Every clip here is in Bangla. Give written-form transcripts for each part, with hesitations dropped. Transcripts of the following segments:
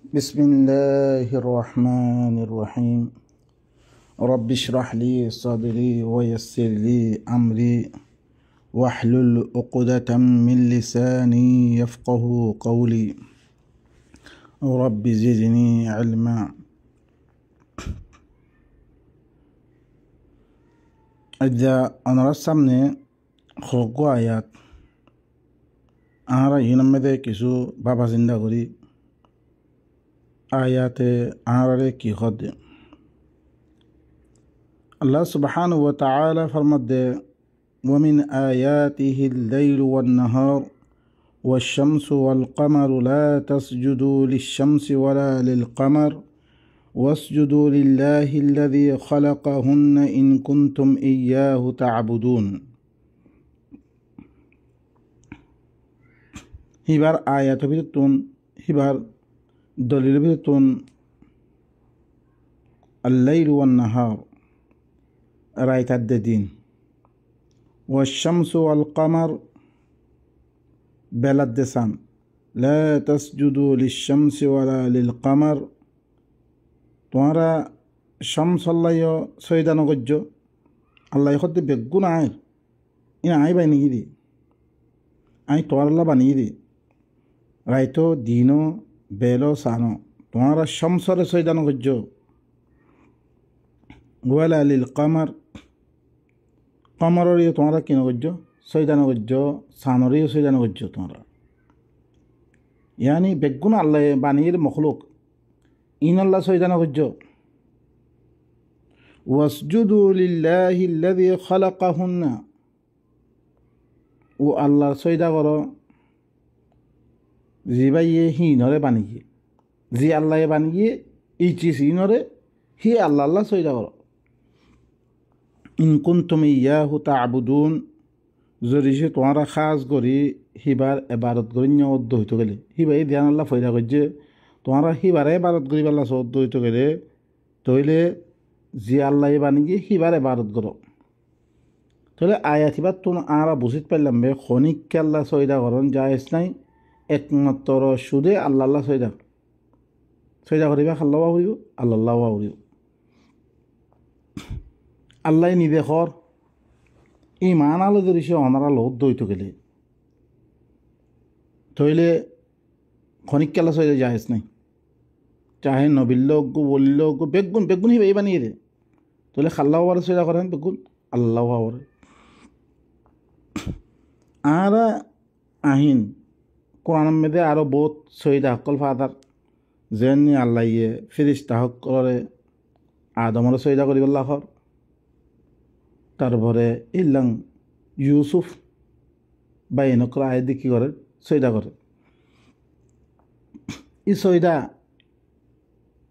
بسم الله الرحمن الرحيم. رب اشرح لي صدري ويسر لي أمري واحلل عقدة من لساني يفقه قولي رب زدني علما. إذا أنا رسمني خلقوا آيات أنا ينمذي كيسو بابا زندگري آيات أنا كي خد الله سبحانه وتعالى فرمد ومن آياته الليل والنهار والشمس والقمر لا تسجدوا للشمس ولا للقمر واسجدوا لله الذي خلقهن إن كنتم إياه تعبدون. هبار آيات بيتون هبار دليل بيتون الليل والنهار رايت الدين والشمس والقمر بلد سان لا تسجدوا للشمس ولا للقمر. তোমারা শামস আল্লাহ সৈদা নগজ্য আল্লাহ হতে বেগুন আয় ইনা আই বাই নিয়ে দি আই তোমার আল্লাহ বানিয়ে দি রাইতো দিনো বেলো সানো তোমারা শামসরে সৈদা নগজ্য ওয়ালা লিল কামার কমরের তোমরা কি নগজ্য সৈদা নগজ্য সানরেও সৈদা নগজ্য তোমরা ইয়ানি বেগুন আল্লাহ বানিয়ে মখলুক ইন আল্লাহ সৈদা নগজ্য ওয়াসজুদু লিল্লাহি আল্লাযী খালাকাহুন্না ও আল্লাহর সৈদা করো জিবাইয়ে হিনরে বানিয়ে জি আল্লাহ বানিয়ে ইচি হিনরে হি আল্লাহ আল্লাহ সৈদা করো ইন কুনতুম ইয়াহু তা'বুদুন যদি সে তোমারা খাস করি হিবার এবারত করি অদ্দ হইতে গেলে হিবাই ধ্যান আল্লাহ ফয়দা করছে তোমারা হিবারে এবারত করি আল্লাহ অদ্দ হইতে গেলে তইলে জি আল্লাহ বানিয়ে হিবার এবারত করো তাহলে আয়াত হিবার তুমি আমরা বুঝিতে পারলাম বে খনিককে আল্লাহ সয়দা করন জায়েজ নাই একমাত্র সুদে আল্লাহ আল্লাহ সয়দা করিবা আল্লাহ করিব আল্লাহ করিব আল্লাহ নিদে খর ইমান আলো যদি সে অনারা লোক দইতে গেলে তইলে খনিক আল্লাহ সয়দা জায়েজ নাই চাহে নবিল লোক বলিল বেগুন বেগুন হিবে এই বানিয়ে দে তাহলে খাল্লাহ আবার সয়দা করেন বেগুন আল্লাহ আবার আর আহিন কোরআন মেদে আরও বহুত সৈদা হকল ফাদার যেন আল্লাহ ইয়ে ফিরিস্তা হক করে আদমরে সৈদা করিব আল্লাহর তারপরে ইল্লাং ইউসুফ বা এনেকর আয় দি কি করে সৈদা করে ই সৈদা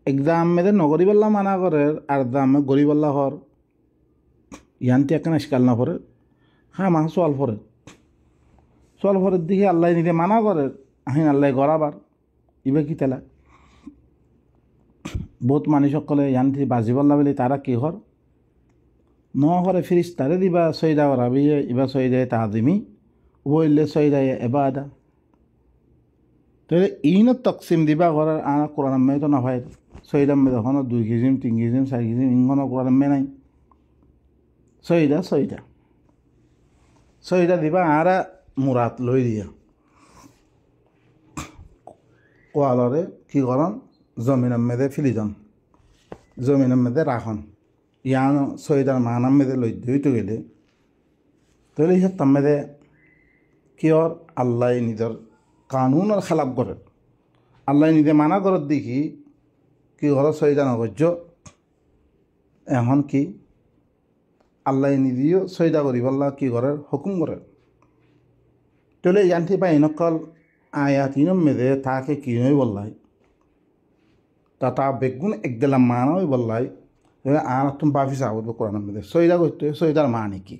একদাম মেদে নগরিবাল্লা মানা করে আর দামে গরিবাল্লা হর ইয়ান্তি একখানা স্কাল না পড়ে হ্যাঁ মা সোয়াল ফরের দিকে আল্লাহ নিতে মানা করে আহিন আল্লাহ গড়াবার ইবে কি তেলা বহুত মানুষ সকলে ইয়ান্তি বাজিবাল্লা বলে তারা কি হর ন হরে ফিরিস্তারে দিবা সৈদা করাবিয়ে ইবা সৈদায় তাজিমি বললে সৈদায় এবাদা তাহলে ইনত তকসিম দিবা করার আনা কোরআন মে তো না হয় সৈদাম মে তখন 2 কিজিম 3 কিজিম 4 কিজিম ইঙ্গন কোরআন মে নাই সৈদা দিবা আরা মুরাত লই দিয়া কোয়ালরে কি করন জমিনের মেদে ফিলিজন জমিনের মেদে রাখন ইয়ান সৈদার মানাম মেদে লই দিতে গেলে তাহলে ইহার তামেদে কিয়র আল্লাহ নিজের কানুনের খেলাপ করে আল্লাহ নিজে মানা করার দেখি কি ঘর সৈদা নগর্য এখন কি আল্লাহ নিজেও সৈদা করিব আল্লাহ কি করে হুকুম করে তাহলে ইয়ান্তি বা এনেকল আয়াত ইনম মেদে তাকে কি নই বললাই তা বেগুন একদিলাম মানই বললাই আর তুমি বাফি চাবত কোরআন মেদে সৈদা করতে সৈদার মানে কি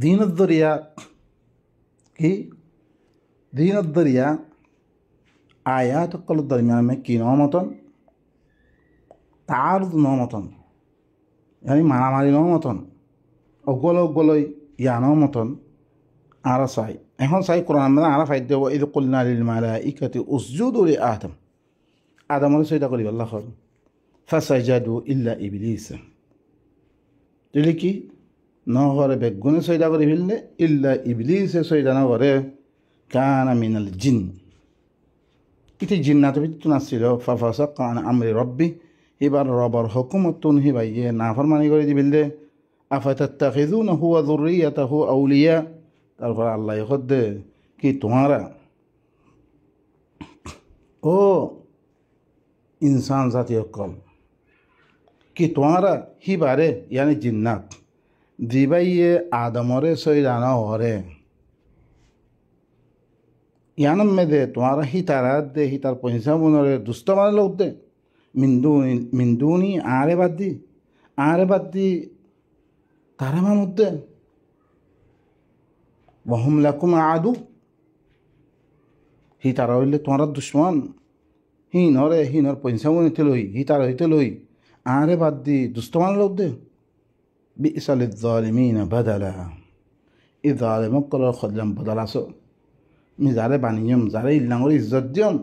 দিনত দরিয়া কি দিনত দরিয়া আয়াত কল দরমিয়ান মে কি নমতন তার নমতন yani মারামারি নমতন অগল অগলই ইয়ানো মতন আর চাই এখন চাই কোরআন মানে আরা ফাইদ দেব ঈদ কুলনা লিল মালাইকাতি উসজুদু লি আদম আদমরে সজদা করিব আল্লাহ হর ফাসাজাদু ইল্লা ইবলিস দিলে কি নহরে বেগুনে সজদা করি ফেললে ইল্লা ইবলিসে সজদা না করে কানা মিনাল জিন ইতি জিন্নাত ভিতর আসছিল ফাফাসাকা আন আমরি রব্বি এবার রবর হুকুমতুন হিবাইয়ে নাফরমানি করে দিবিললে আফাতাত্তাখিযুনাহু ওয়া যুররিয়াতাহু আউলিয়া তারপর আল্লাহ খদ্দে কি তোমারা ও ইনসান জাতীয় কল কি তোমারা হিবারে ইয়ানি জিন্নাত দিবাইয়ে আদমরে সৈরানা হরে ইয়ানম মেদে তোমারা হিতারা দে হিতার পয়সা মনরে দুষ্ট মানে লোক দে মিন্দুনি আরে বাদ দি তারা মানুষ দে ওয়াহুম লাকুম আদু হিতারা হইলে তোমার দুশ্মন হিনর পয়সা মনিতে লই হিতারা হইতে লই আরে বাদ দি দুষ্টমান লোক দে বি'সা লিয-যালিমিনা বাদালা এই জালেমকলৰ খদলাম বদল আছো আমি যারে বানিয়ম যারে ইল্লাঙর ইজ্জত দিয়ম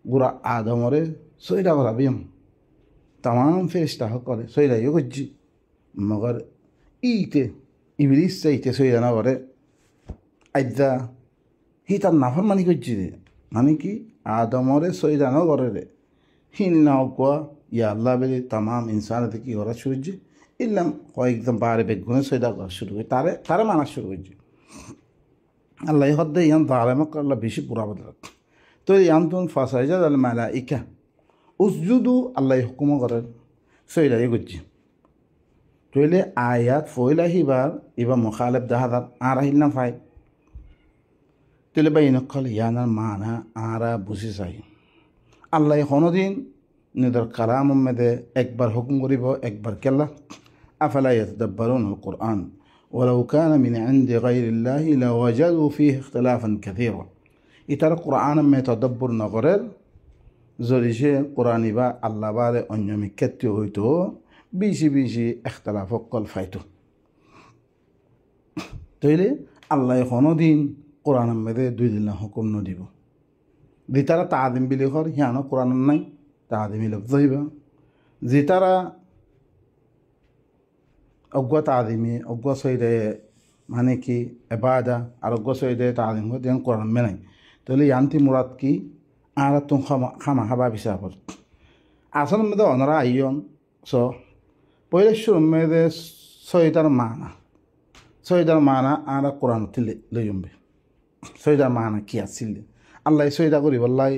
গুড়া আদমরে সৈরা করাবিয়ম তাম ফেরিস্তা সকলে সৈরাইও করছি মগর ইতে ইবলিস চাইতে সৈরা না করে আজ্জা তার নাফরমানি করছি রে মানে কি আদমরে সৈরা না করে রে হিন নাও কোয়া ইয়া আল্লাহ বেলি তাম ইনসানতে কি করা শুরু করছে ইল্লাম কয়েকদম বারে বেগুনে সৈরা করা শুরু করে তারে মানা শুরু করছে আল্লাহ হদ্দে ইয়ান জালেমক আল্লাহ বেশি পুরা বদল তো ইয়ান তুন ফাসাইজাদ আল মালাইকা উসজুদু আল্লাহ হুকুম করেন সৈরাই করছি তইলে আয়াত ফইলা হিবার এবার মুখালেব দাহাদার আর আহিল না ফাই তইলে বা ইনকল ইয়ানার মানা আরা বুঝি চাই আল্লাহ কোনোদিন নিজের কালাম মেদে একবার হুকুম করিব একবার কেল্লা আফালা ইয়াতাদাব্বারুনাল কুরআন ولو كان من عند غير الله لوجدوا فيه اختلافا كثيرا ইতার কোরআন মে তদব্বর নগরের জরিসে কোরআনি বা আল্লাহ বারে অন্যমি ক্ষেত্রে হইতো বেশি এখতলাফ কল ফাইতো তইলে আল্লাহ কোনোদিন কোরআন মেদে দুই দিন হুকুম নদিব যে তারা তাদিম বিলি হর হিয়ানো কোরআন নাই তাদিমি লব্ধ হইবা যে তারা অজ্ঞ তাদিমি অজ্ঞ সৈরে মানে কি এবাদা আর অজ্ঞ সৈরে তাদিম যেন কোরআন মে নাই তাহলে ইয়ান্তি মুরাদ কি আর তুমি খামা খাবা বিচার আসল মেদে অনরা আইয়ন স পয়লে শুরু মেদে সৈদার মানা আর কোরআন লইবে সৈদার মানা কি আসছিল আল্লাহ সৈদা করি বললাই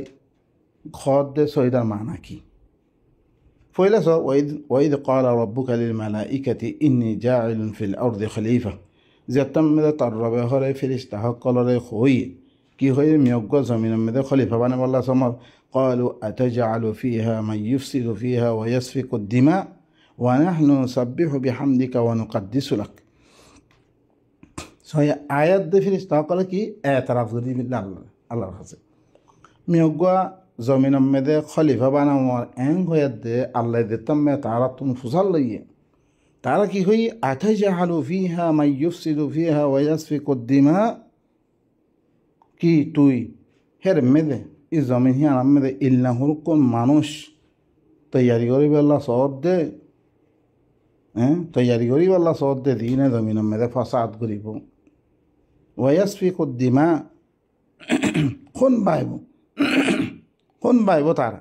ঘর দে সৈদার মানা কি পয়লা স ওয়াইদ ক্বালা রাব্বুকা লিল মালাইকাতি ইন্নী জাইলুন ফিল আরদি খলিফা যেতম মেদে তার রবে হরে ফেরেশতা সকলরে হই কি হয়ে মিয়জ্ঞ জমিনের মেদে খলিফা বানে বললা সমর قالوا أتجعل فيها من يفسد فيها ويسفك الدماء ونحن نسبح بحمدك ونقدس لك সয় আয়াত দে ফেরেশতা সকলে কি এতরাফ করি বিল্লাহ আল্লাহর কাছে মিয়জ্ঞ জমিনের মেদে খলিফা বানানোর হয়ে দে আল্লাহ দিতাম মে তারা তুমি ফুসাল লইয়ে তারা কি হই আতাজালু ফিহা মান ইউফসিদু ফিহা ওয়া ইয়াসফিকু দিমা কি তুই হের মেদে এই জমিন হিয়ার মেদে ইল্লাহুর কোন মানুষ তৈয়ারি করিব আল্লাহ সহদ দে তৈয়ারি করিব আল্লাহ সহদ দে দিনে জমিনের মেদে ফাসাদ করিব ওয়া ইয়াসফিকু দিমা কোন বাইব তারা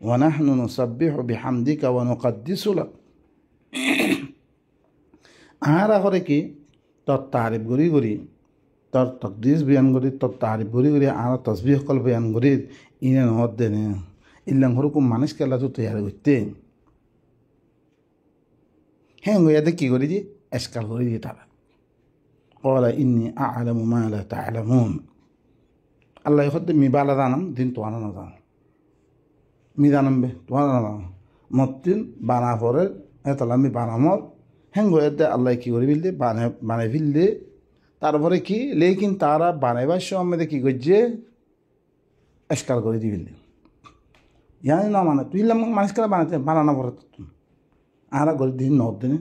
ওয়া নাহনু নুসাব্বিহু বিহামদিকা ওয়া নুকদ্দিসু লাক আহারা করে কি তোর তারিফ করি তোর তকদিস বয়ান করি তোর তারিফ করি আর তসবিহ কল বয়ান করি ইনে নহত দে নে ইল্লাং হরকুম মানুষ কেলা তো তৈরি করতে হ্যাঁ গিয়াতে কি করি দি এসকাল করে দিয়ে তারা ক্বালা ইন্নী আ'লামু মা লা তা'লামুন আল্লাহ হতে মি বালা জানাম দিন তোয়ানা না জানো মি জানাম বে তোয়ানা না জানো মতিন বানা পরে এতলা আমি বানামর হ্যাঁ গিয়াতে আল্লাহ কি করে ফেললে বানাই ফেললে তারপরে কি লেকিন তারা বানাইবার সময় কি করছে এসকাল করে দিয়ে ফেললে ইয়ানি না মানে তুই মানুষ কেলা বানাতে বানানো পরে আরা করে দিন নদ দিনে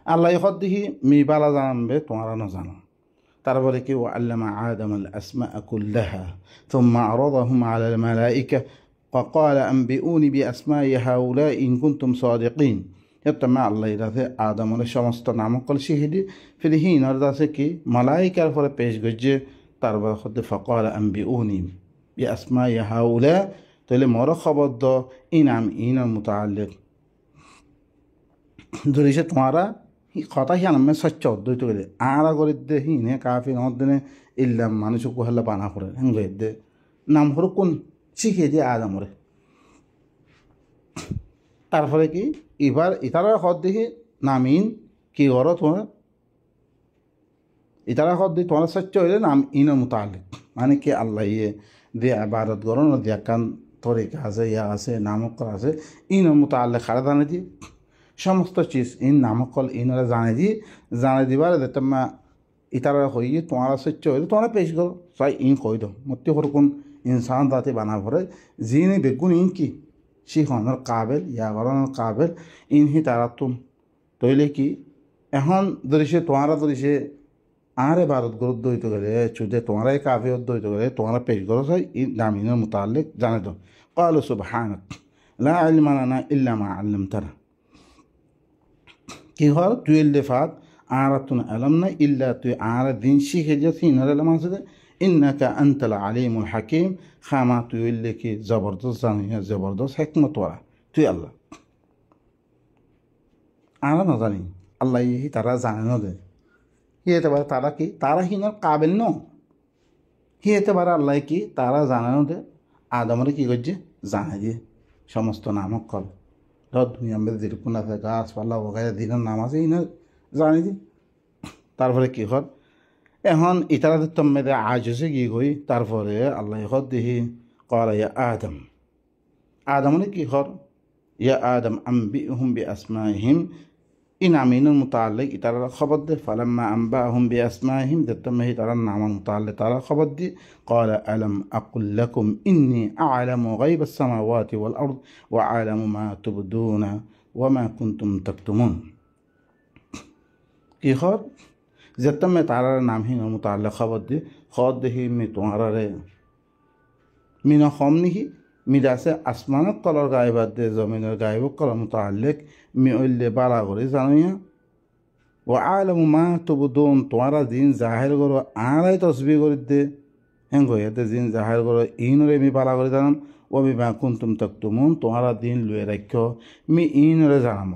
আল্লাহ হত দেখি মি বালা জানাম বে তোমারা না জানো তারপরে কি ও আল্লামা আদম আল আসমা কুল্লাহা ثم عرضهم على الملائكة وقال أنبئوني بأسماء هؤلاء إن كنتم صادقين يتما الله ইরাতে আদমের সমস্ত নামকল শিহিদি ফিরহিন অর্দাসে কি মালাইকার পরে পেশ গজ্জে তারপর হতে فقال أنبئوني بأسماء هؤلاء তাহলে মর খবর দ ইনাম ইনার মুতাআল্লিক ধরিছে তোমারা কথা হিয়ানামে সচ্চ অদ্বৈত গেলে আরা গরিদ্দে হিনে কাফি নদিনে ইল্লাম মানুষ কুহাল্লা বানা করে হেঙ্গে নাম হর কোন শিখিয়ে দিয়ে আদমরে তারপরে কি এবার ইতারা হদ দেখি নামিন কি করো তোমরা ইতারা হদ দিয়ে তোমরা সচ্চ হইলে নাম ইনের মুতাআল্লিক মানে কি আল্লাহ ইয়ে দিয়ে আবাদত করো না দিয়া কান তরিকা আছে ইয়া আছে নামকল আছে ইনের মুতাআল্লিক খারা জানে দিয়ে সমস্ত চিজ ইন নামকল ইনরা জানে দিবার তোমা ইতারা হইয়ে তোমারা সচ্চ হইলে তোমরা পেশ করো চাই ইন কই দো মতি হরকুন ইনসান দাতে বানা ভরে জিনে বেগুন ইন কি শিখনের কাবেল ইয়া গরনের কাবেল ইনহি তারা তুম তৈলে কি এখন ধরিছে তোমারা ধরিছে আরে ভারত গরুদ দইতে গেলে চুদে তোমারাই কাফি দইতে গেলে তোমরা পেশ করো চাই নামিনের মুতাআল্লিক জানে তো قالوا سبحانك لا علم لنا إلا ما علمتنا কি হল তুই লেফাত আরা তুন আলম না ইল্লা তুই আরা দিন শিখে যে সিনার আলম আছে ইন্নাকা আনতাল আলিমুল হাকিম খামা তুই কি জবরদস্ত জানি জবরদস্ত হেকমত ওরা তুই আল্লাহ আরা না জানি আল্লাহ ইহি তারা জানে না দে হিয়েতে পারে তারা কি তারা হিনার কাবেল ন হিয়েতে পারে আল্লাহ কি তারা জানে না দে আদমরে কি করছে জানে দিয়ে সমস্ত নামক কল দুনিয়া মেয়েদের যেরকম আছে গাছপালা ওখানে দিনের নাম আছে ইনা জানি দি তারপরে কি হল এখন ইতারাদের তো মেয়েদের আজ হচ্ছে কি কই তারপরে আল্লাহ হদ দেখি কল ইয়া আদমরে কি হর ইয়া আদম আম্বিহুম বিআসমাইহিম ইনামিনুল মুতাআল্লিক ইতারা খবর দে ফালাম্মা আম্বাহুম বিআসমাইহিম দত্তমহি তারা নামান মুতাআল্লিক তারা খবর দি قال ألم أقل لكم إني أعلم غيب السماوات والأرض وأعلم ما تبدون وما كنتم تكتمون কি খর দত্তমে তারা নাম হি মুতাআল্লিক খবর দি খদ দেহি মি তোমারা রে মিনা খমনিহি মিদাসে আসমানত কলর গায়বাদ দে জমিনের গায়ব কলর মুতাআল্লিক মি ওইলে বালা করে জানিয়া ও আলামু মা তুবদুন তোমারা দিন জাহির করো আরাই তসবিহ করে দে হেঙ্গ এতে দিন জাহির করো ইনরে মি বালা করে জানাম ও মি মা কুনতুম তাকতুমুন তোমারা দিন লুয়ে রাখো মি ইনরে জানাম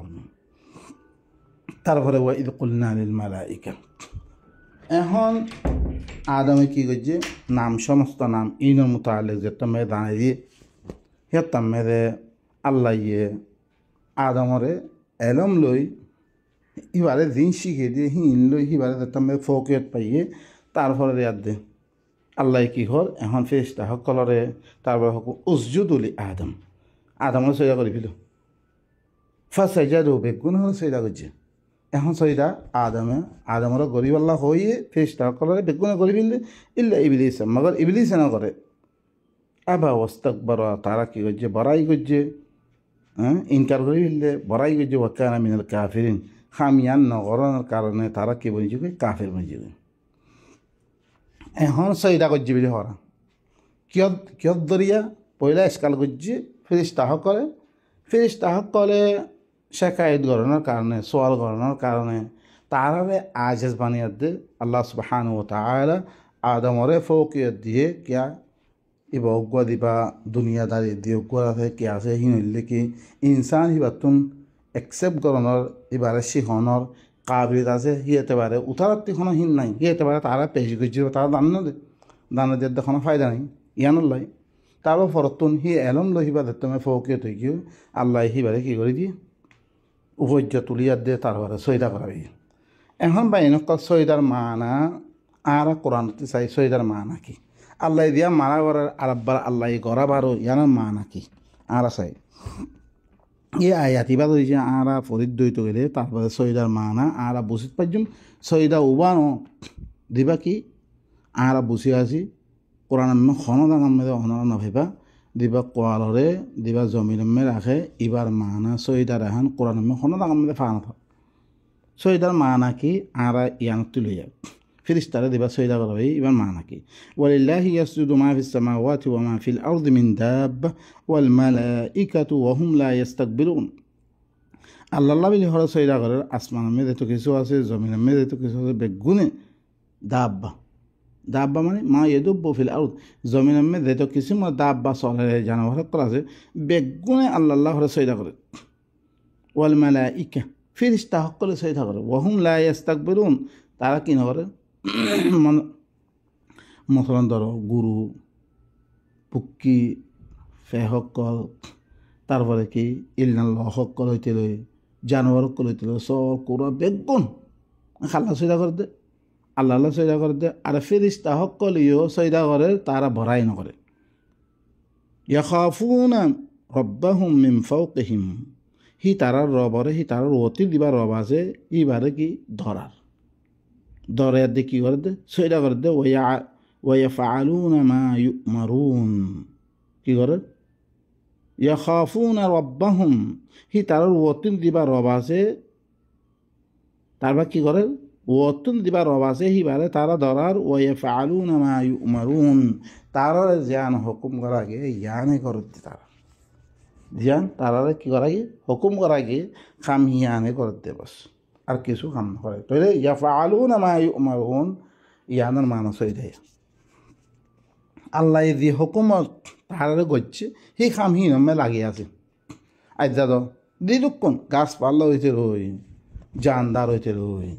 তারপরে ওয়া ইদ কুলনা লিল মালাইকা এখন আদমে কি করছে নাম সমস্ত নাম ইনের মুতাআল্লিক যে তুমি জানাই দিয়ে হে তাম্মেদে আল্লাহ ইয়ে আদমরে এলম লই ইবারে দিন শিখে দিয়ে হিন লই ইবারে তাম্মে ফোকিয়ত পাইয়ে তারপরে ইয়াদ দে আল্লাহ কি হল এখন ফেরেশতা সকলরে তারপরে হক উসজুদুলি আদমরে সজদা করে ফেল ফাসাজাদু বেগুন হল সজদা করছে এখন সজদা আদমরে গরিব আল্লাহ হইয়ে ফেরেশতা সকলরে বেগুনে করে ফেললে ইল্লা ইবলিস মগর ইবলিস না করে আবা ওয়াস্তাকবার তারা কি করছে বড়াই করছে ইনকার করে ফেললে বড়াই করছে ওয়াকানা মিনাল কাফিরিন খামিয়ান নগরণের কারণে তারা কি বলছে কাফের বলছে এখন সইদা করছে বলে হরা কিয়ত দরিয়া পয়লা স্কাল করছে ফেরেশতা সকলে শেখায়ত গড়ানোর কারণে সোয়াল গড়ানোর কারণে তারারে আজেজ বানিয়ে দে আল্লাহ সুবহানাহু ওয়া তাআলা আদমরে ফৌকিয়ত দিয়ে কিয়া ইবা অজ্ঞা দিবা দুনিয়াদারি দিয়ে অজ্ঞা আছে কি আছে হিনলে কি ইনসান হিবাতুন একসেপ্ট করানোর এবারে শিখনের কাবিলিয়ত আছে হিয়েতে পারে উঠারাত্তি কোনো হিন নাই হিয়েতে পারে তারা পেশি করছিল তারা দান দিয়ে কোনো ফায়দা নাই ইয়ানোর লাই তারও ফরতুন হি এলম লই হিবা তুমি ফৌকিয়ত হয়ে গিয়েও আল্লাহ হিবারে কী করে দিয়ে উপর্য তুলিয়ার দিয়ে তারপরে সৈদা করাবি এখন বা এনেকল সৈদার মানা আর কোরআনতে চাই সৈদার মানা কি আল্লাহ দিয়া মারা করার আরব্বার আল্লাহ গড়া বারো ইয়ার মানা কি আর চাই এই আয়াতিবা দিয়েছে আরা ফরিদ দইতে গেলে তারপরে সৈদার মানা আরা বুঝিত পারছুম সৈদা উবানো দিবা কি আরা বুঝি আছি কোরআন খনদাঙ্গে অনরা নভাইবা দিবা কোয়ালরে দিবা জমিনমে রাখে ইবার মানা সৈদা রাহান কোরআন খনদাঙ্গে ফানা থাক সৈদার মানা কি আরা ইয়ান তুলে যাক ফিরিস্তারে দিবা সজদা করবে এবার মানা কি ওয়ালিল্লাহি ইয়াসজুদু মা ফিস সামাওয়াতি ওয়া মা ফিল আরদি মিন দাব্বা ওয়াল মালাইকাতু ওয়া হুম লা ইস্তাকবিরুন আল্লাহ বিলি হর সজদা করে আসমানের মধ্যে তো কিছু আছে জমিনের মধ্যে তো কিছু আছে বেগুনে দাব্বা দাব্বা মানে মা ইয়েদুব্বু ফিল আরদ জমিনের মধ্যে তো কিছু দাব্বা চলে জানোয়ার করা আছে বেগুনে আল্লাহ হর সজদা করে ওয়াল মালাইকা ফিরিস্তা সকলে সজদা করে ওয়া হুম লা ইস্তাকবিরুন তারা কি নকরে মসলান ধরো গুরু পুক্কি ফেহকল তারপরে কি ইলনাল্লাহ হকল হইতে লই জানোয়ার হকল হইতে লই সব কুরা বেগুন খাল্লা সজদা করে দে আল্লাহ সজদা করে দে আর ফিরিস্তা হকল ইও সজদা করে তারা ভরাই নকরে ইয়াখাফুনা রব্বাহুম মিন ফাওকিহিম হি তারার রবরে হি তারার অতি দিবা রব আছে ইবারে কি ধরার ধরে দে কি করে দে সজদা করে দে ওয়াইফআলুনা মা ইউমারুন কি করে ইয়াখাফুনা রব্বাহুম হি তারার অতি দিবা রব আছে তারপর কি করে অতুন দিবা রব আছে হিবারে তারা ধরার ওয়াইফআলুনা মা ইউমারুন তারা জ্ঞান হুকুম করা আগে জ্ঞানে করে তারা জ্ঞান তারা কি করা গিয়ে হুকুম করা গিয়ে খাম হিয়ানে করতে বস আর কিছু কাম না করে তাহলে ইয়াফআলুনা মা ইউমারুন ইয়ানের মানুষ হয়ে যায় আল্লাহ যে হুকুমত তারা করছে সেই খাম হি নামে লাগিয়ে আছে আজ দাদা দিদুক্ষণ গাছপালা হয়েছে রই জানদার হয়েছে রই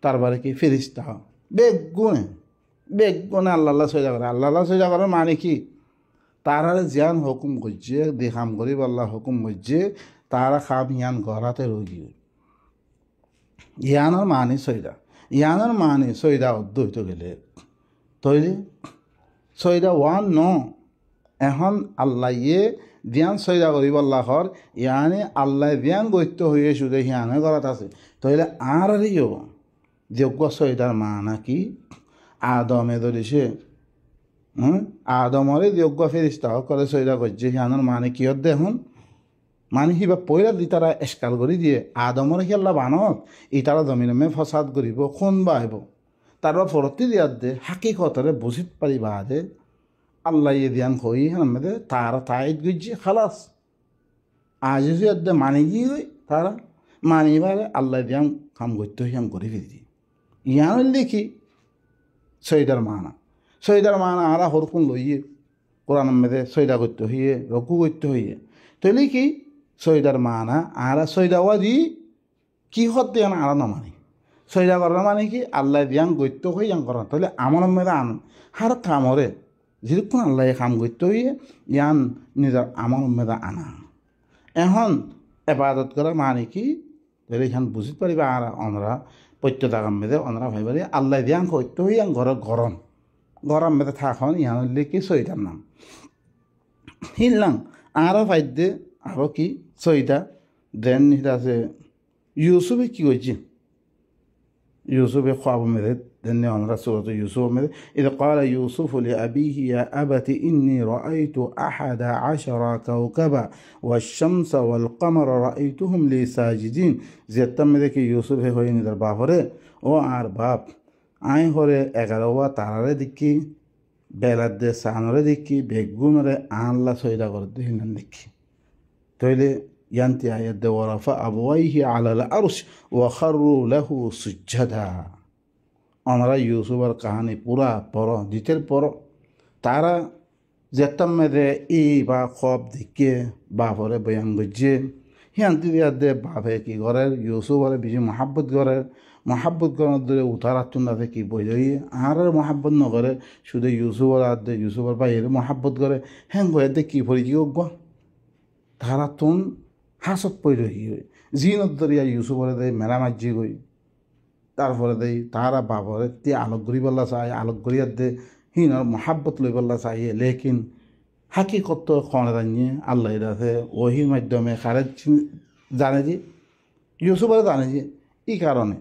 তারপরে কি ফিরিস্তা বেগুনে আল্লাহ সজা করে আল্লাহ সজা করে মানে কি তারা জ্ঞান হুকুম করছে দেখাম করি আল্লাহ হুকুম করছে তারা খাম ইয়ান গড়াতে রোগী ইয়ানোর মানে সৈদা ইয়ানোর মানে সৈদা অদ্বৈত গেলে তৈরি সৈদা ওয়ান ন এখন আল্লাহ ইয়ে ধ্যান সৈদা করিব আল্লাহর ইয়ানে আল্লাহ ধ্যান গৈত্য হয়ে শুধু হিয়ানে গড়াত আছে তৈলে আর ইও যোগ্য সৈদার মানা কি আদমে ধরিছে আদমরে যোগ্য ফেরিস্তা করে সৈদা করছে হিয়ানোর মানে কি দেখুন মানে সিবা পয়লা দি তারা এসকাল কৰি দিয়ে আদমৰ খেলা বানত ই তারা জমিনমে ফসাদ কৰিব খুন বা আহিব তাৰ ফৰতি দিয়াত দে হাকিকতরে বুজিত পাৰিবা দে আল্লাহ ইয়ে ধ্যান কই হামদে তারা তাইত গইছে খালাস আজ দে মানি গই তারা মানিবারে আল্লাহ ধ্যান কাম করতে হিয়াম করে ফেলি ইয়ান লিখি সৈদার মানা আরা হরকুন লইয়ে কোরআন মেদে সৈদা করতে হইয়ে রকু করতে হইয়ে তাহলে কি সৈদার মানা আরা সৈদাওয়া দি কি হতে আরা নমানি সৈদা করার মানে কি আল্লাহ দিয়াং গৈত্য হই ইয়াং করা তাহলে আমার মেদে আন হার কামরে যেরকম আল্লাহ কাম গৈত্য হইয়ে ইয়ান নিজের আমার মেদে আনা এখন এবাদত করা মানে কি তাহলে এখান বুঝিতে পারিবা আর অনরা প্রত্যেক মেদে অনরা ভাইবারে আল্লাহ দিয়াং গৈত্য হই ইয়াং ঘর গরম মেদে থাখন ইয়ান কি সৈদার নাম হিললাং আরও ফাইদে আরও কি সইটা দেন এটা আছে ইউসুফে কি করছে ইউসুফে খাব মেরে দেন অনরা সুরত ইউসুফ মেরে إذا قال يوسف لأبيه يا أبت إني رأيت 11 كوكبا والشمس والقمر رأيتهم لي ساجدين زيتم মেরে কি ইউসুফে হয়ে নিদার বাপরে ও আর বাপ আই হরে 11 তারারে দেখি বেলার দে সানরে দেখি বেগুনরে আনলা সইদা করতে হিনান দেখি তইলে ইয়ান্তি আয়াত দে ওয়ারাফা আবওয়াইহি আলাল আরশ ওয়া খারু লাহু সুজদা আমরা ইউসুফের কাহানি পুরা পর দিতের পর তারা যেতাম মেদে ই বা খব দেখে বাপরে বয়ান গজ্জে হিয়ান্তি দিয়াত দে বাপে কি করে ইউসুফরে বেশি মহাব্বত করে মহাব্বত করার ধরে উতারাতুন আছে কি বই যাইয়ে আর মহাব্বত নকরে শুধু ইউসুফর আর দে ইউসুফর বাইরে মহাব্বত করে হ্যাঁ গয়ে দে কি পড়ি কি গ তারা তুন হাসত পই রহি জিনত দরিয়া ইউসুফরে দেয় মেলা মাঝি গই তারপরে দেয় তারা বাবরে তে আলোক গরি বললা চাই আলোক গরিয়ার দে হিনর মহাব্বত লই বললা চাইয়ে লেকিন হাকিকত খনে জানিয়ে আল্লাহ আছে ওহির মাধ্যমে খারেজ জানে যে ইউসুফরে জানে যে এই কারণে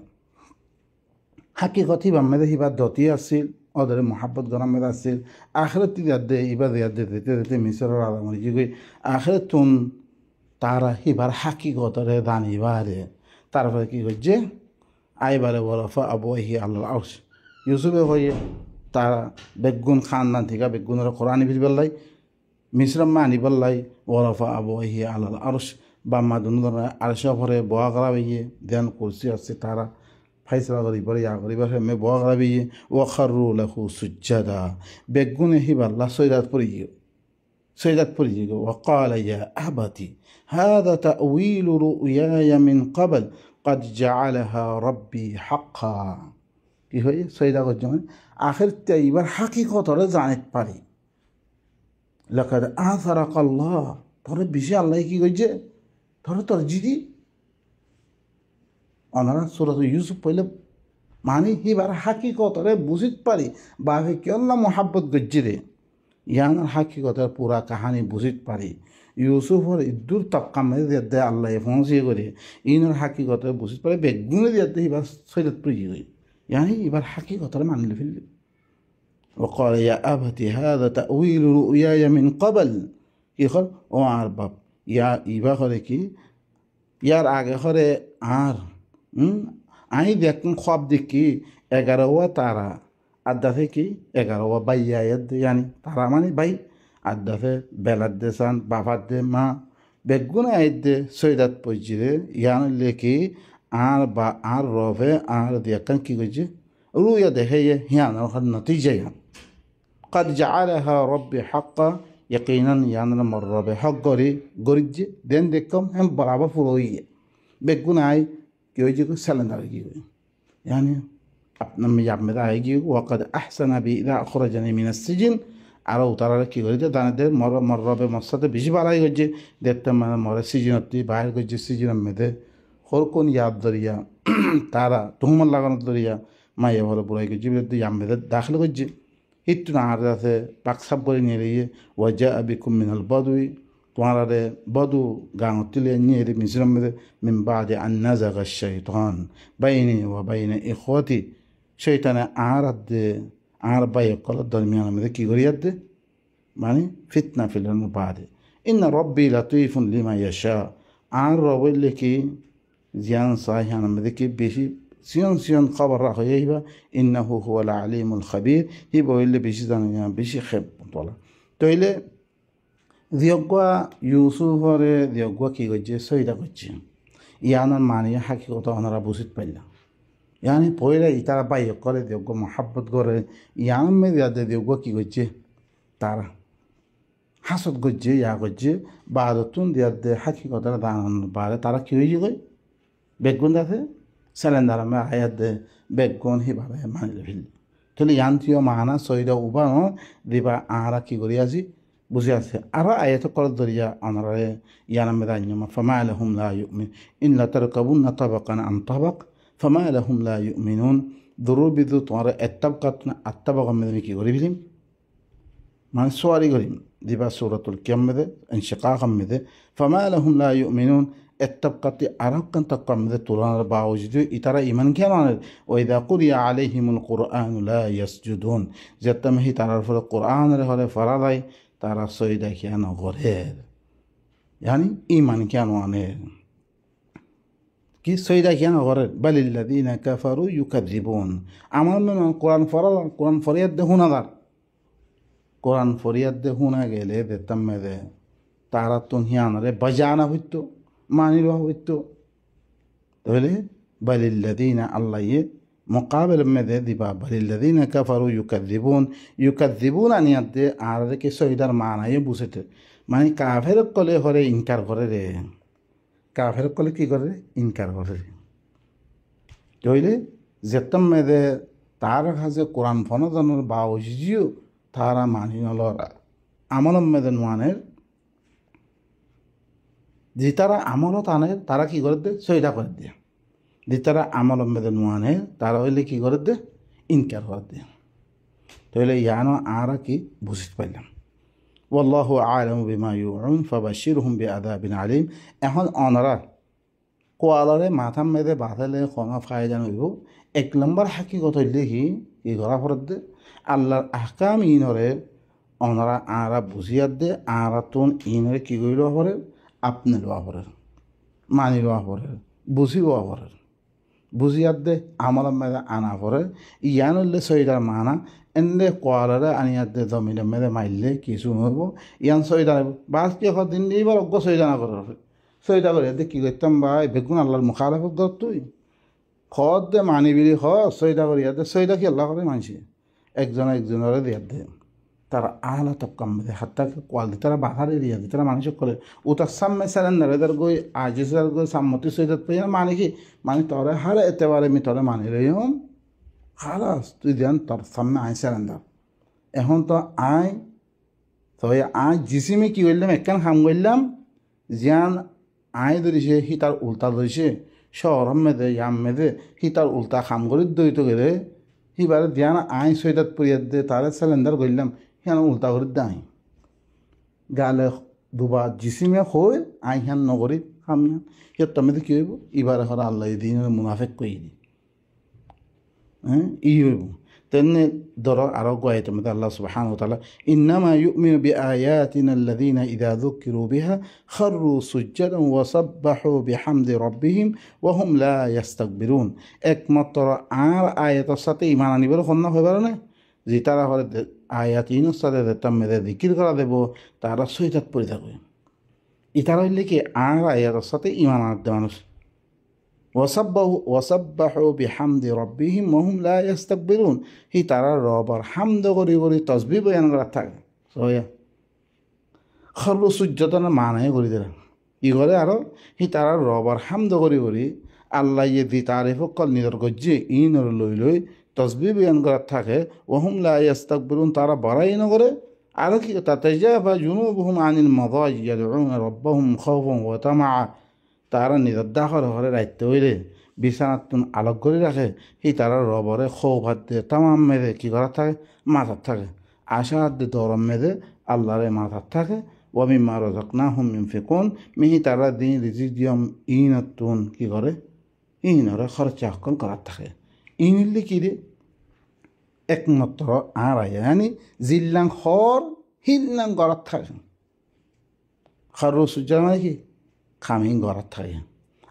হাকিকত হিবার মেদে হিবার দতি আসছিল ওদের মহাব্বত গরম মেদে আসছিল আখেরত দিয়ার দে ইবার দিয়ার দে দিতে দিতে মিশরের আলামরি যে গই আখেরত তুন তারা হিবার হাকিকতরে জানিবারে তারপরে কি করছে আইবারে বরফা আবহি আল্লাহ আউস ইউসুফে হয়ে তারা বেগুন খানদান থেকে বেগুনের কোরআনি ফিরবেল্লাই মিশ্রমা আনিবেল্লাই ওরফা আবহি আলাল আরশ বাম্মা দুনুদনের আরশ ভরে বয়া করা বেয়ে ধ্যান কুরসি আছে তারা ফাইসলা করিবার ইয়া করিবার হেমে বয়া করা বেয়ে ওয়াখারু লাহু সুজ্জাদা বেগুনে হিবাল্লা সৈদাত পড়িয়ে وقال يا أبتي هذا تأويل رؤياي من قبل قد جعلها ربي حقا কি হয় সৈদা করছে মানে আখের এইবার হাকিকতরে জানিত পারি লাকাদ আসারাক আল্লাহ তোরে বেশি আল্লাহ কি কইছে তোর জিদি অনারা সূরা ইউসুফ পড়লে মানে এবার হাকিকতরে বুঝিত পারি বাবে কি আল্লাহ মোহাব্বত গজ্জি রে ইয়ানার হাকিকতের পুরা কাহানি বুঝিত পারি ইউসুফর ইদুর তক্কা মেরে দিয়ে আল্লাহ ফোঁসিয়ে করে ইনার হাকিকতে বুঝিত পারে বেগুনে দিয়ে এবার সৈরত পুজি গই ইয়ানি এবার হাকিকতরে মানলে ফেললি وقال يا أبتي هذا تأويل رؤياي من قبل কি হল ও আর বাপ ইয়া ইবা করে কি ইয়ার আগে করে আর আমি দেখুন খব দেখি 11 তারা আড্ডা থেকে 11 বাইয়া ইয়ানি তারা মানে বাই আড্ডা ফে বেলার দে সান বাবার দে মা বেগুন আইদে সৈদাত পজিরে ইয়ান লেখি আর বা আর রবে আর দেখুন কি করছে রুয়া দেখে হিয়ান নতিজা ইয়ান قد جعلها ربي حقا يقينا يعني مرة حق গরিজ দেন দেখম هم برابر فرويه বেগুন আই কি হয়েছে সিলিন্ডার কি يعني لما يعمل هيجي وقد أحسن بي إذا أخرجني من السجن আরও তারা কী করেছে দানাদের মর্র মশাতে বেশি বাড়াই করছে দেখতে মানে মরে সিজনতি বাইর করছে সিজনের মেয়েদের হরকন ইয়াদ দরিয়া তারা তুহমান লাগানো দরিয়া মাইয়া ভালো বুড়াই করছে বিরুদ্ধে ইয়ামেদের দাখিল করছে হিট্টু না হার আছে পাকসাপ করে নিয়ে গিয়ে ওয়াজা আবি কুমিনাল বদুই তোমার বধু গাঁত তুলে নিয়ে মিশ্রম মেয়েদের মিমবাদে আন্না জাগা শৈতান বাইনি ও বাইনে ইখওয়াতি শৈতানে আর বাই কলার দরমিয়ান মধ্যে কী করি দে মানে ফিতনা ফিলানোর বাদে ইন্না রব্বি লাতিফুন লিমা ইয়াশা আর রবইলে কি জিয়ান সাহিয়ান মধ্যে কি বেশি সিয়ন খবর রাখা যাইবা ইন্নাহু হুয়াল আলিমুল খাবির হি বইলে বেশি জানা বেশি খেপ বলা তইলে দিয়গুয়া ইউসুফরে দিয়গুয়া কী করছে সইটা করছে ইয়ানোর মানিয়ে হাকিকত ওনারা বুঝিত পারলাম ইয়ানি পয়লা ইতারা বাই করে দিয়গ মহাব্বত করে ইয়ান মেয়েদের দিয়গুয়া কী করছে তারা হাসত করছে ইয়া করছে বাদতুন দিয়াতে হাকিকতার দান বারে তারা কী হয়েছে কই বেগুন আছে সিলিন্ডার আমি আয়াত দে বেগুন সিভাবে মানিলে ফেললি তাহলে ইয়ান্ত্রীয় মাহানা সইদা উবা দিবা আরা কী করি আজি বুঝে আছে আরও আয়াত কর দরিয়া আনারে ইয়ানামে দাইনিয়মা ফামা লাহুম লা ইউমিন ইল্লা তারকাবুন্না তাবাকান আন তাবাক ফামা লাহুম লা ইউমিনুন দুরুবিদু তোমার আত্তাবাকান মেদে কী করি ফেলিম মানে সোয়ারি করিম দিবা সূরাতুল কিয়ামতে ইনশিকাকাম মেদে ফামা লাহুম লা ইউমিনুন التبقى أرقا تقم ذتران باوجد إترى إيمان كمان وإذا قرئ عليهم القرآن لا يسجدون زتمه تعرف القرآن له فرضي تعرف سيدا كان غير يعني إيمان كانوا عنه كي سيدا كان غير بل الذين كفروا يكذبون أمر من القرآن فرض القرآن فريد ده هنا دار قرآن فريد ده هنا قال ده تم ده تعرف تنهيان ره بجانا هيتو মানিল হইতো তাহলে বালিল্লাযীনা আল্লাহ মুকাবিল মেদে দিবা বালিল্লাযীনা কাফারু ইউকাযযিবুন আনিয়াতে আর কে সহিদার মানায় বুঝেতে মানে কাফের কলে হরে ইনকার করে রে কাফের কলে কি করে ইনকার করে তাহলে যেতম মেদে তার কাছে কোরআন ফনজনের বাউজিও তারা মানি নলরা আমলম মেদে নোয়ানের যে তারা আমলও টানের তারা কী করে দে সইটা করে দিয়ে যে তারা আমল মেদে নোয়ানে তারা হইলে কী করে দে ইনকার করে দিয়ে তাহলে ইয়ানো আরা কি বুঝতে পারলাম ওয়াল্লাহু আ'লামু বিমা ইউউন ফাবাশশিরহুম বিআযাবিন আলীম এখন অনরা কোয়ালরে মাথা মেদে বাঁধালে কোনো ফায়দা নইব এক নম্বর হাকিকত হইলে কি করা ফরত দে আল্লাহর আহকাম ইনরে অনরা আরা বুঝিয়ার দে আরা তুন ইনরে কী করিল পরে আপনি লোয়া করেন মানি লোয়া করেন বুঝি লোয়া করেন বুঝিয়ার দে আমল মেদে আনা করে ইয়ানুল্লে সৈদার মানা এনে কোয়ালারে আনিয়ার দে জমিনের মেদে মাইলে কিছু হইব ইয়ান সৈদা বাস কি দিন এইবার অজ্ঞ সৈদা না করে সৈদা করে দে কী করতাম বা বেগুন আল্লাহর মুখালাফত কর তুই খদ দে মানি বিলি খ সৈদা করি দে সৈদা কি আল্লাহ করে মানছি একজনের দিয়ার দে তারা আহলা তক্কাম দে হাত্তাকে কোয়াল দি তারা বাধার এরিয়া দি তারা মানুষ করে উতার সামনে স্যালেন্ডার এদের গই আজিসার গই সাম্মতি সৈদাত পাই মানে কি মানে তরে হারে এতেবারে মি তরে মানি রইম খালাস তুই দেন তোর সামনে আই স্যালেন্ডার এখন তো আই তো আই জিসিমে কি করলাম একখান খাম করলাম জিয়ান আই ধরিছে সি তার উল্টা ধরিছে শহর মেদে ইয়াম মেদে সি তার উল্টা খাম করে দইত গেলে সিবারে দিয়ান আই সৈদাত পরিয়ার দে তারে স্যালেন্ডার করলাম সিয়ান উল্টা করে দাই গালে দুবার জিসিমে হই আই হিয়ান নগরী খামিয়ান সিয়ার তমেতে কী হইব ইবারে হর আল্লাহ দিন মুনাফেক কই দি হ্যাঁ ই হইব তেমনি ধরো আরও গোয়াইতে মধ্যে আল্লাহ সুবহানাহু ওয়া তাআলা ইন্নামা ইউমিনু বিআয়াতিনা আল্লাযীনা ইযা যুকিরু বিহা খাররু সুজ্জাদান ওয়া সাব্বাহু বিহামদি রাব্বিহিম ওয়া হুম লা ইস্তাকবিরুন একমাত্র আর আয়াতের সাথে ঈমান আনিবার খন্না হইবার না যে তারা হলে আয়াতিনের সাথে যেতাম মেয়েদের জিকির করা দেব তারা সহিতাত পড়ে থাকবে ইতারা হইলে কি আর আয়াতের সাথে ঈমান আনতে মানুষ ওয়াসাব্বাহু বিহামদি রাব্বিহিম ওয়া হুম লা ইস্তাকবিরুন হি তারা রবার হামদ করি করি তসবিহ বয়ান করা থাকে সয়া খরু সূর্যতনা মানায় করি দেরা ই করে আরো হি তারা রবার হামদ করি আল্লাহ ইয়ে দি তারিফ কল নিজের গজ্জে ইনর লই তসবিহ বয়ান করা থাকে ওয়া হুম লা ইস্তাকবিরুন তারা বাড়াই নগরে আরো কি তাতাজাফা জুনুবুহুম আনিল মাদাজি ইয়াদউনা রাব্বাহুম খাওফান ওয়া তামাআ তারা নিজের দাখর ঘরে রাখতে হইলে বিছানাতুন আলোক করে রাখে সেই তারা রবরে খৌ ভাত দিয়ে তামাম মেদে কী করার থাকে মাথার থাকে আশা হাত দিয়ে দরম মেদে আল্লাহরে মাথার থাকে ওয়ামি মারো জকনা হুম ফেকুন মিহি তারা দিন রিজিক দিয়ম ইনতুন কী করে ইনরে খরচা হকল করার থাকে ইনিলে কী রে একমাত্র আর আয়ানি জিল্লাং হর হিল্লাং করার থাকে খর সূর্য মানে কি খামিং গড়াত থাকে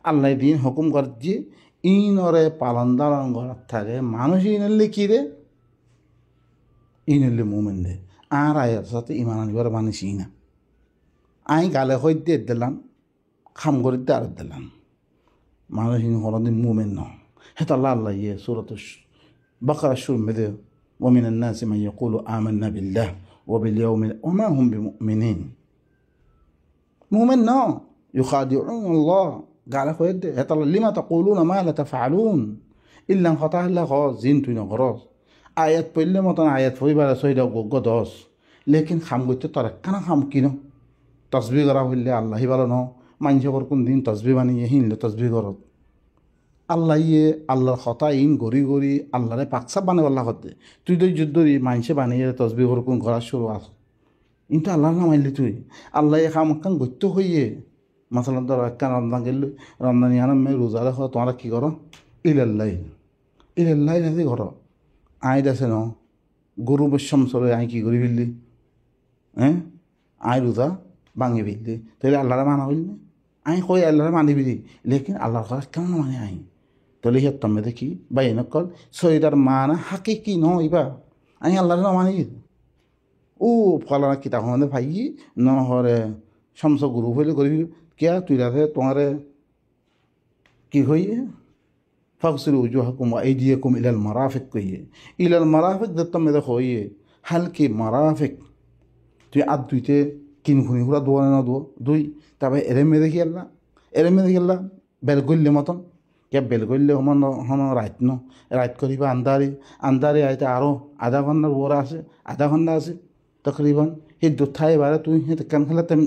আল্লাহ দিন হুকুম কর যে ইনরে পালন দালন গড়াত থাকে মানুষ ইনলে কি রে ইনলে মুমেন দে আর আয়ের সাথে ইমান আনিবার মানুষ ইনা আই গালে হই দিয়ে দিলাম খাম করে দিয়ে আর দিলাম মানুষ ইন হলদিন মুমেন ন হেতা আল্লাহ ইয়ে সুরত বাকারা সুর মেদে ومن الناس من يقول آمنا بالله وباليوم وما هم بمؤمنين مؤمن نو يخادعون الله قال خويد هتلا لما تقولون ما لا تفعلون إلا خطأ الله خلاص زينتو خلاص آيات بيل متن آيات فوي بلا سويدا غوغو دوس لكن خام گوت ترك كنا خام كينو تسبيح করা হইলে আল্লাহ বলো ন মানছে কর কোন দিন তসবিহ বানিয়ে হিনলে তসবিহ করত আল্লাহ ইয়ে আল্লাহর কথা ইন গড়ি আল্লাহরে পাকসাপ বানাবে আল্লাহ করতে তুই তো যুদ্ধ মানছে বানিয়ে তসবিহ কর কোন করার শুরু আস কিন্তু আল্লাহর নাম আইলি তুই আল্লাহ খাম কান গত্য হইয়ে মাসালাম ধর একটা রমজান গেল রমজান ইয়ান মে রোজা রাখো তোমরা কী করো ইলাল্লাই নাকি করো আই আছে ন গরু বৈশ্যম চলে আই কী করি ফেললি হ্যাঁ আই রোজা ভাঙি ফেললি তাহলে আল্লাহরে মানা হইল না আই কই আল্লাহরে মানি ফেলি লেকিন আল্লাহর কথা কেন মানে আই তাহলে হিয়ার তমে দেখি বা এনেকল সৈদার মানা হাকি কি ন ইবা আই আল্লাহরে মানি ও ফলানা কিতাব মানে ভাই নহরে সমস গুরু হইলে করি क्या तुई राधे तुम्हारे की होइए फगसिलु वजूहकुम व अयदियकुम इलल मराफिक कहिए इलल मराफिक दत्तम में देखो ये हल्के मराफिक तुई आद तुईते किन खुनी हुरा दो ना दो दुई तब एरे में देखिए अल्लाह बेलगुल्ले मतन क्या बेलगुल्ले हम रात करीबा अंधारी आयते आरो आधा घंटा बोरा आसे आधा घंटा आसे तकरीबन ये दुथाए बारे तुई हे कान खेला तेम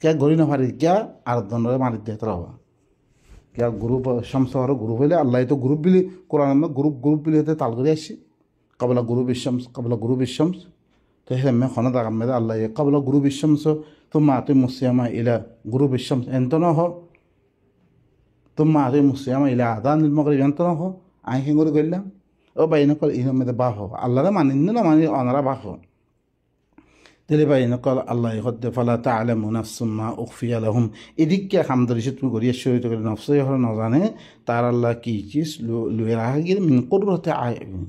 क्या गरी ना पारी क्या आराधन मारि दे तरह क्या ग्रुप शम्स और ग्रुप हले अल्लाह तो ग्रुप बिली कुरान में ग्रुप बिली होते ताल करी आसी कबला ग्रुप शम्स तो है मैं खाना दाग में अल्लाह ये कबला ग्रुप शम्स तुम आते मुस्लिमा इला ग्रुप शम्स एंतो ना हो तुम आते मुस्लिमा इला आदान मगरिब एंतो ना हो आई के गरी गइला ओ बाइना कल इन में बा हो अल्लाह रे मानिन ना मानि अनरा बा हो তেলে পাই নকল আল্লাহ হদ্দে ফালা তা'লামু নাফসুম মা উখফিয়া লাহুম এদিকে হামদরিসে তুমি গরিয়া শরীত করে নফসে হল নজানে তার আল্লাহ কি চিজ লুয়ে রাখা গিয়ে মিন কুররাতি আয়ুন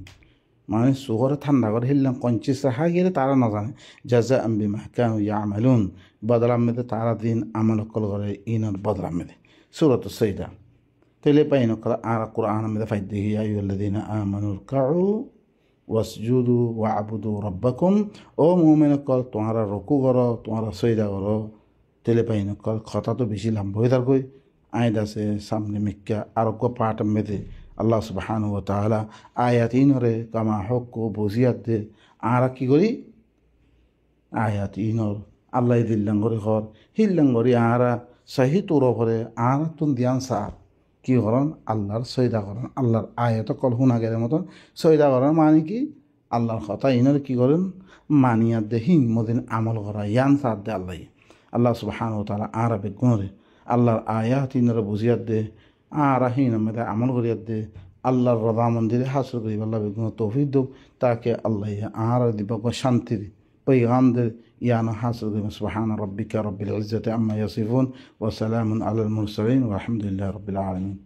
মানে সুগরে ঠান্ডা করে হিললাম কঞ্চিস রাখা গিয়ে তারা নজানে জাযাআম বিমা কানু ইয়ামালুন বদলাম মেদে তারা দিন আমল কল করে ইনর বদলাম মেদে সূরাত সাইদা তেলে পাই নকল আর কুরআন মেদে ফাইদে ইয়া আইয়ুহাল্লাযীনা আমানুর কাউ ওয়াসজুদু ওয়াবুদু রব্বাকুম ও মুমিন কল তোমারা রুকু করো তোমারা সজদা করো তেলে পাই নকল কথা তো বেশি লম্বা হয়ে থাকবে আয়াত আছে সামনে মিক্কা আরোগ্য পাঠ মেদে আল্লাহ সুবহানাহু ওয়া তাআলা আয়াত ইনরে কামা হক বুঝিয়াত দে আর কি করি আয়াত ইনর আল্লাহ দিল্লাঙ্গরি ঘর হিল্লাঙ্গরি আরা সহি তোর ঘরে আর তুন দিয়ান সার কি করেন আল্লাহর সৈদা করেন আল্লাহর আয়াত কল শুনা গেলে মতন সৈদা করেন মানে কি আল্লাহর কথা ইনার কি করেন মানিয়াত দে হিমদিন আমল করা ইয়ান সার দে আল্লাহ আল্লাহ সুবহানাহু ওয়া তাআলা আর বেগুনরে আল্লাহর আয়াত ইনার বুঝিয়াত দে আর হিন মধ্যে আমল করিয়াত দে আল্লাহর রদা মন্দিরে হাসিল করি আল্লাহ বেগুন তৌফিক দেব তাকে আল্লাহ আর দিব শান্তি पैगाम दे यान हासिल करें सुबहान रब्बिका रब्बिल इज्जति अम्मा यसिफून व सलामुन अलल मुरसलीन वल्हम्दुलिल्लाहि रब्बिल आलमीन।